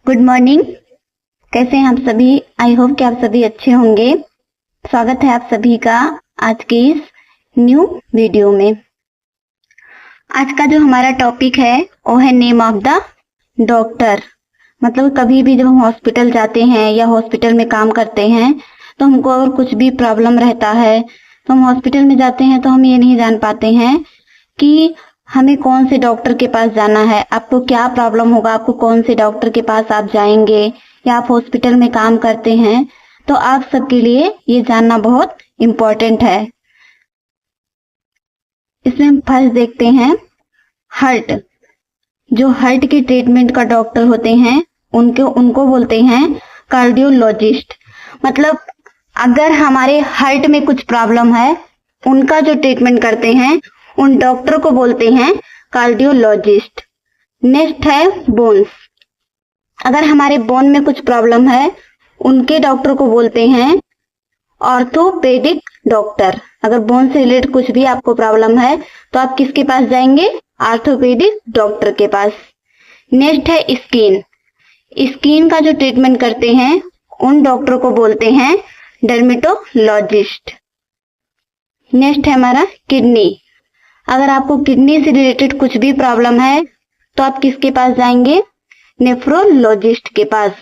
Good morning. कैसे हैं आप सभी? आई होप कि आप सभी अच्छे होंगे। स्वागत है आप सभी का आज के इस न्यू वीडियो में। आज का जो हमारा टॉपिक है वो है नेम ऑफ द डॉक्टर। मतलब कभी भी जब हम हॉस्पिटल जाते हैं या हॉस्पिटल में काम करते हैं तो हमको अगर कुछ भी प्रॉब्लम रहता है तो हम हॉस्पिटल में जाते हैं तो हम ये नहीं जान पाते हैं कि हमें कौन से डॉक्टर के पास जाना है। आपको क्या प्रॉब्लम होगा, आपको कौन से डॉक्टर के पास आप जाएंगे, या आप हॉस्पिटल में काम करते हैं तो आप सबके लिए ये जानना बहुत इम्पोर्टेंट है। इसमें हम फर्स्ट देखते हैं हार्ट। जो हार्ट के ट्रीटमेंट का डॉक्टर होते हैं उनको बोलते हैं कार्डियोलॉजिस्ट। मतलब अगर हमारे हार्ट में कुछ प्रॉब्लम है उनका जो ट्रीटमेंट करते हैं उन डॉक्टर को बोलते हैं कार्डियोलॉजिस्ट। नेक्स्ट है बोन्स। अगर हमारे बोन में कुछ प्रॉब्लम है उनके डॉक्टर को बोलते हैं ऑर्थोपेडिक डॉक्टर। अगर बोन से रिलेटेड कुछ भी आपको प्रॉब्लम है तो आप किसके पास जाएंगे? ऑर्थोपेडिक डॉक्टर के पास। नेक्स्ट है स्किन। स्किन का जो ट्रीटमेंट करते हैं उन डॉक्टर को बोलते हैं डर्मेटोलॉजिस्ट। नेक्स्ट है हमारा किडनी। अगर आपको किडनी से रिलेटेड कुछ भी प्रॉब्लम है तो आप किसके पास जाएंगे? नेफ्रोलॉजिस्ट के पास।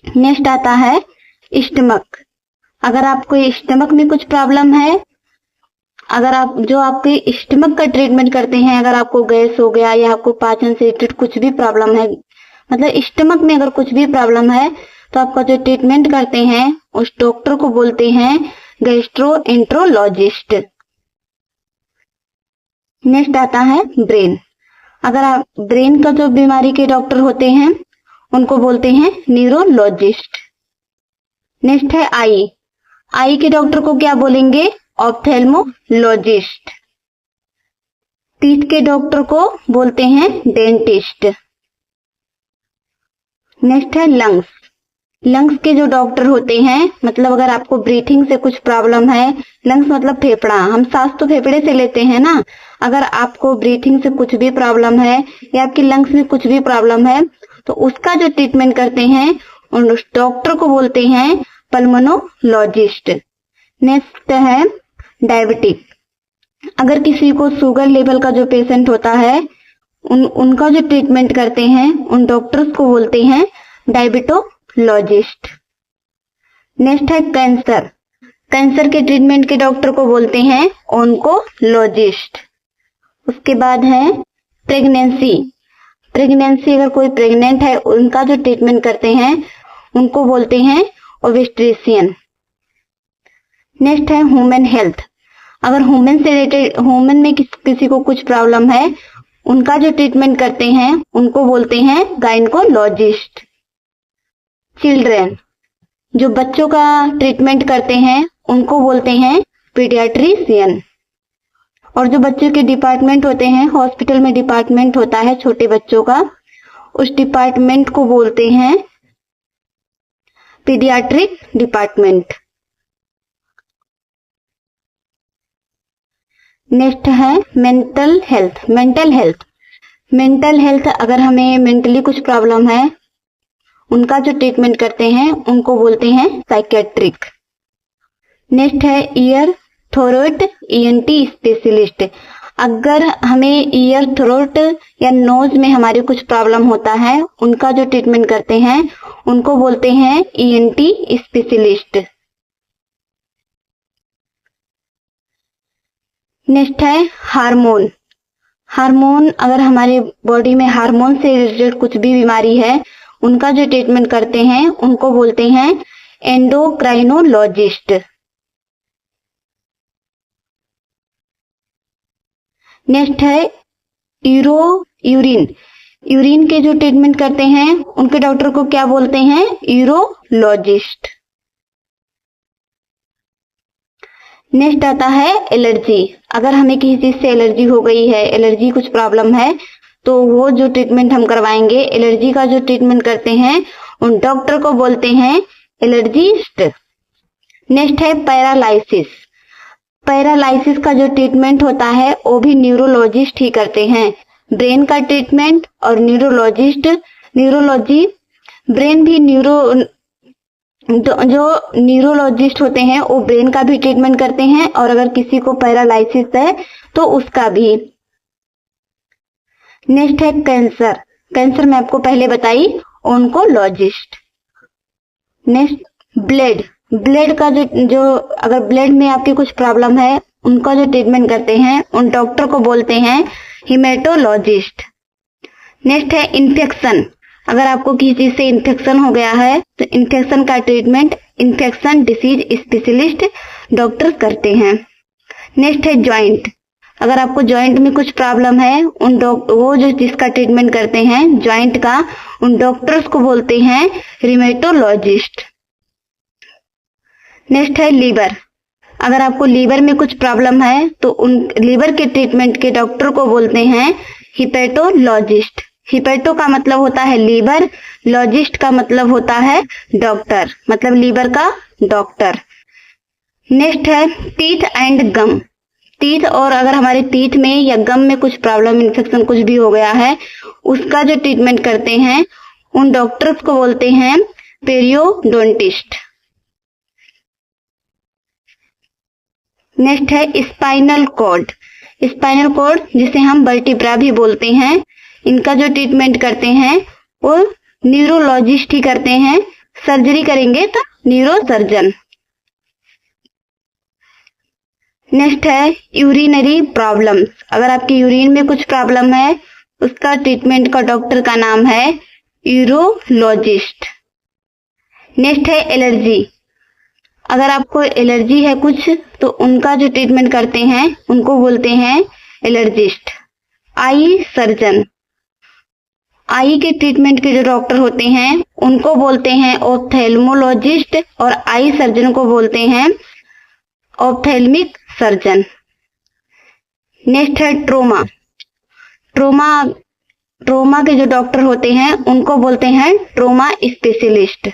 नेक्स्ट आता है स्टमक। अगर आपको स्टमक में कुछ प्रॉब्लम है, अगर आप जो आपके स्टमक का ट्रीटमेंट करते हैं, अगर आपको गैस हो गया या आपको पाचन से रिलेटेड कुछ भी प्रॉब्लम है, मतलब स्टमक में अगर कुछ भी प्रॉब्लम है तो आपका जो ट्रीटमेंट करते हैं उस डॉक्टर को बोलते हैं गैस्ट्रोएंट्रोलॉजिस्ट। नेक्स्ट आता है ब्रेन। अगर आप ब्रेन का जो बीमारी के डॉक्टर होते हैं उनको बोलते हैं न्यूरोलॉजिस्ट। नेक्स्ट है आई। आई के डॉक्टर को क्या बोलेंगे? ऑप्थेल्मोलॉजिस्ट। टीथ के डॉक्टर को बोलते हैं डेंटिस्ट। नेक्स्ट है लंग्स। लंग्स के जो डॉक्टर होते हैं, मतलब अगर आपको ब्रीथिंग से कुछ प्रॉब्लम है, लंग्स मतलब फेफड़ा, हम सांस तो फेफड़े से लेते हैं ना। अगर आपको ब्रीथिंग से कुछ भी प्रॉब्लम है या आपकी लंग्स में कुछ भी प्रॉब्लम है तो उसका जो ट्रीटमेंट करते हैं उस डॉक्टर को बोलते हैं पल्मोनोलॉजिस्ट। नेक्स्ट है डायबिटिक। अगर किसी को शुगर लेवल का जो पेशेंट होता है उनका जो ट्रीटमेंट करते हैं उन डॉक्टर्स को बोलते हैं डायबिटोलॉजिस्ट। नेक्स्ट है कैंसर। कैंसर के ट्रीटमेंट के डॉक्टर को बोलते हैं ऑन्कोलॉजिस्ट। उसके बाद है प्रेगनेंसी। प्रेगनेंसी अगर कोई प्रेग्नेंट है उनका जो ट्रीटमेंट करते हैं उनको बोलते हैं ओबस्ट्रिशियन। नेक्स्ट है ह्यूमन हेल्थ। अगर ह्यूमन से रिलेटेड, ह्यूमन में किसी को कुछ प्रॉब्लम है उनका जो ट्रीटमेंट करते हैं उनको बोलते हैं गायनेकोलॉजिस्ट। चिल्ड्रन, जो बच्चों का ट्रीटमेंट करते हैं उनको बोलते हैं पीडियाट्रिशियन। और जो बच्चों के डिपार्टमेंट होते हैं, हॉस्पिटल में डिपार्टमेंट होता है छोटे बच्चों का, उस डिपार्टमेंट को बोलते हैं पीडियाट्रिक डिपार्टमेंट। नेक्स्ट है mental health. Mental health, mental health अगर हमें मेंटली कुछ प्रॉब्लम है उनका जो ट्रीटमेंट करते हैं उनको बोलते हैं साइकेट्रिक। नेक्स्ट है ईयर थ्रोट ईएनटी स्पेशलिस्ट। अगर हमें ईयर थ्रोट या नोज में हमारे कुछ प्रॉब्लम होता है उनका जो ट्रीटमेंट करते हैं उनको बोलते हैं ईएनटी स्पेशलिस्ट। नेक्स्ट है हार्मोन। हार्मोन, अगर हमारे बॉडी में हार्मोन से रिलेटेड कुछ भी बीमारी है उनका जो ट्रीटमेंट करते हैं उनको बोलते हैं एंडोक्राइनोलॉजिस्ट। नेक्स्ट है यूरिन। यूरिन के जो ट्रीटमेंट करते हैं उनके डॉक्टर को क्या बोलते हैं? यूरोलॉजिस्ट। नेक्स्ट आता है एलर्जी। अगर हमें किसी चीज से एलर्जी हो गई है, एलर्जी कुछ प्रॉब्लम है तो वो जो ट्रीटमेंट हम करवाएंगे, एलर्जी का जो ट्रीटमेंट करते हैं उन डॉक्टर को बोलते हैं एलर्जिस्ट। नेक्स्ट है पैरालाइसिस। पैरालाइसिस का जो ट्रीटमेंट होता है वो भी न्यूरोलॉजिस्ट ही करते हैं। ब्रेन का ट्रीटमेंट और न्यूरोलॉजी ब्रेन भी जो न्यूरोलॉजिस्ट होते हैं वो ब्रेन का भी ट्रीटमेंट करते हैं, और अगर किसी को पैरालिसिस है तो उसका भी। नेक्स्ट है कैंसर। कैंसर मैं आपको पहले बताई, ओंकोलॉजिस्ट। नेक्स्ट ब्लड का जो अगर ब्लड में आपकी कुछ प्रॉब्लम है उनका जो ट्रीटमेंट करते हैं उन डॉक्टर को बोलते हैं हीमेटोलॉजिस्ट। नेक्स्ट है इन्फेक्शन। अगर आपको किसी चीज से इन्फेक्शन हो गया है तो इन्फेक्शन का treatment infection disease specialist doctor करते हैं। नेक्स्ट है जॉइंट। अगर आपको जॉइंट में कुछ प्रॉब्लम है वो जो जिसका ट्रीटमेंट करते हैं जॉइंट का, उन डॉक्टर्स को बोलते हैं रिमेटोलॉजिस्ट। नेक्स्ट है लीवर। अगर आपको लीवर में कुछ प्रॉब्लम है तो उन लीवर के ट्रीटमेंट के डॉक्टर को बोलते हैं हिपेटोलॉजिस्ट। हिपेटो का मतलब होता है लीवर, लॉजिस्ट का मतलब होता है डॉक्टर, मतलब लीवर का डॉक्टर। नेक्स्ट है टीथ एंड गम। टीथ, और अगर हमारे टीथ में या गम में कुछ प्रॉब्लम, इन्फेक्शन कुछ भी हो गया है, उसका जो ट्रीटमेंट करते हैं उन डॉक्टर्स को बोलते हैं पेरियोडोंटिस्ट। नेक्स्ट है स्पाइनल कॉर्ड। स्पाइनल कॉर्ड जिसे हम वर्टिब्रा भी बोलते हैं, इनका जो ट्रीटमेंट करते हैं वो न्यूरोलॉजिस्ट ही करते हैं, सर्जरी करेंगे तो न्यूरोसर्जन। नेक्स्ट है यूरिनरी प्रॉब्लम्स। अगर आपकी यूरिन में कुछ प्रॉब्लम है उसका ट्रीटमेंट का डॉक्टर का नाम है यूरोलॉजिस्ट। नेक्स्ट है एलर्जी। अगर आपको एलर्जी है कुछ तो उनका जो ट्रीटमेंट करते हैं उनको बोलते हैं एलर्जिस्ट। Eye surgeon. आई के ट्रीटमेंट के जो डॉक्टर होते हैं उनको बोलते हैं ऑप्थेल्मोलॉजिस्ट, और आई सर्जन को बोलते हैं ऑप्थेल्मिक सर्जन। नेक्स्ट है ट्रोमा। ट्रोमा के जो डॉक्टर होते हैं उनको बोलते हैं ट्रोमा स्पेशलिस्ट।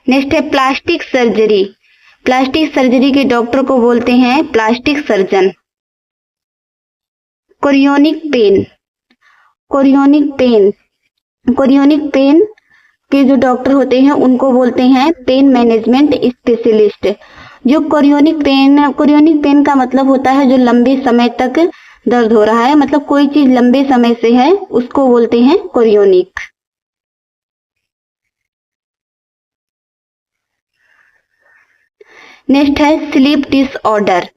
नेक्स्ट है प्लास्टिक सर्जरी। प्लास्टिक सर्जरी के डॉक्टर को बोलते हैं प्लास्टिक सर्जन। कोरियोनिक पेन के जो डॉक्टर होते हैं उनको बोलते हैं पेन मैनेजमेंट स्पेशलिस्ट। जो कोरियोनिक पेन का मतलब होता है जो लंबे समय तक दर्द हो रहा है, मतलब कोई चीज लंबे समय से है उसको बोलते हैं कोरियोनिक। नेक्स्ट है स्लीप डिसऑर्डर।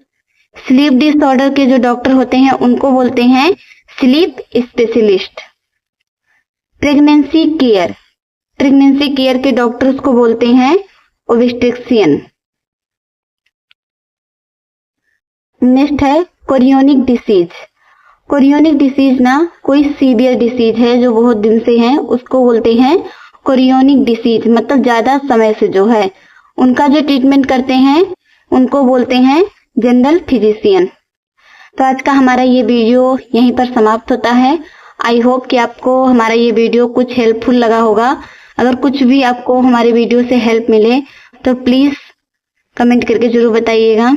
स्लीप डिसऑर्डर के जो डॉक्टर होते हैं उनको बोलते हैं स्लीप स्पेशलिस्ट। प्रेगनेंसी केयर के डॉक्टर्स को बोलते हैं ओब्स्टेट्रिशियन। नेक्स्ट है कोरियोनिक डिसीज ना कोई सीवियर डिसीज है जो बहुत दिन से है, उसको बोलते हैं कोरियोनिक डिसीज, मतलब ज्यादा समय से जो है, उनका जो ट्रीटमेंट करते हैं उनको बोलते हैं जनरल फिजिशियन। तो आज का हमारा ये वीडियो यहीं पर समाप्त होता है। आई होप कि आपको हमारा ये वीडियो कुछ हेल्पफुल लगा होगा। अगर कुछ भी आपको हमारे वीडियो से हेल्प मिले तो प्लीज कमेंट करके जरूर बताइएगा।